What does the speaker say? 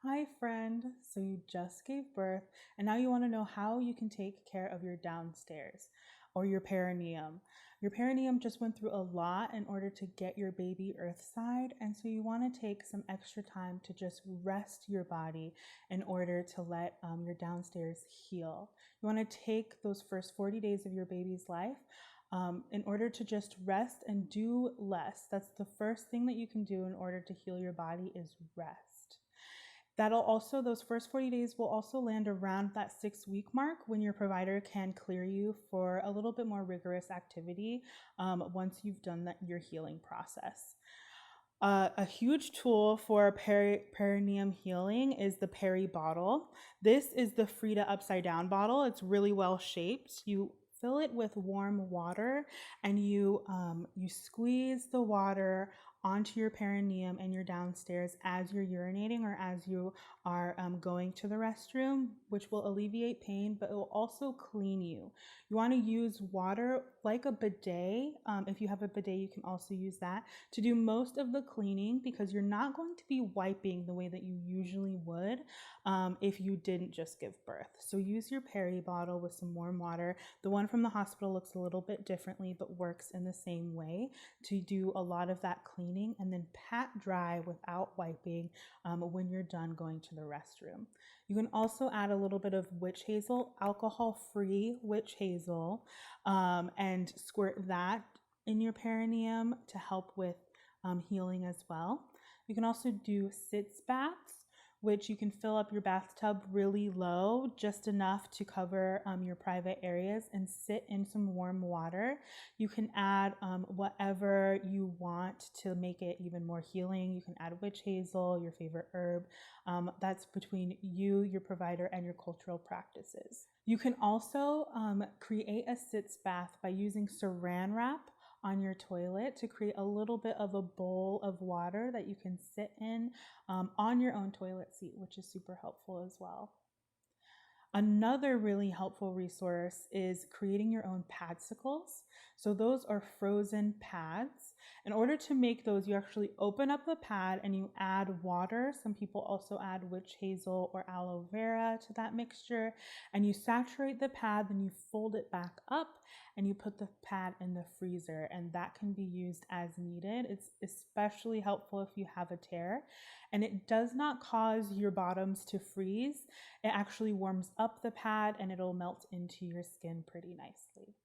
Hi, friend. So you just gave birth, and now you want to know how you can take care of your downstairs or your perineum. Your perineum just went through a lot in order to get your baby earthside, and so you want to take some extra time to just rest your body in order to let your downstairs heal. You want to take those first 40 days of your baby's life in order to just rest and do less. That's the first thing that you can do in order to heal your body is rest. Those first 40 days will also land around that 6 week mark when your provider can clear you for a little bit more rigorous activity once you've done your healing process. A huge tool for perineum healing is the peri bottle. This is the Frida upside down bottle. It's really well shaped. You fill it with warm water and you squeeze the water onto your perineum and your downstairs as you're urinating or as you are going to the restroom, which will alleviate pain, but it will also clean you. You want to use water like a bidet. If you have a bidet, you can also use that to do most of the cleaning because you're not going to be wiping the way that you usually would if you didn't just give birth. So use your peri bottle with some warm water. The one from the hospital looks a little bit differently, but works in the same way to do a lot of that cleaning and then pat dry without wiping when you're done going to the restroom. You can also add a little bit of witch hazel, alcohol-free witch hazel, and squirt that in your perineum to help with healing as well. You can also do sitz baths, which you can fill up your bathtub really low, just enough to cover your private areas and sit in some warm water. You can add whatever you want to make it even more healing. You can add witch hazel, your favorite herb. That's between you, your provider, and your cultural practices. You can also create a sitz bath by using saran wrap on your toilet to create a little bit of a bowl of water that you can sit in on your own toilet seat, which is super helpful as well. Another really helpful resource is creating your own padsicles. So those are frozen pads. In order to make those, you actually open up the pad and you add water. Some people also add witch hazel or aloe vera to that mixture. And you saturate the pad, then you fold it back up and you put the pad in the freezer. And that can be used as needed. It's especially helpful if you have a tear. And it does not cause your bottoms to freeze. It actually warms up the pad and it'll melt into your skin pretty nicely.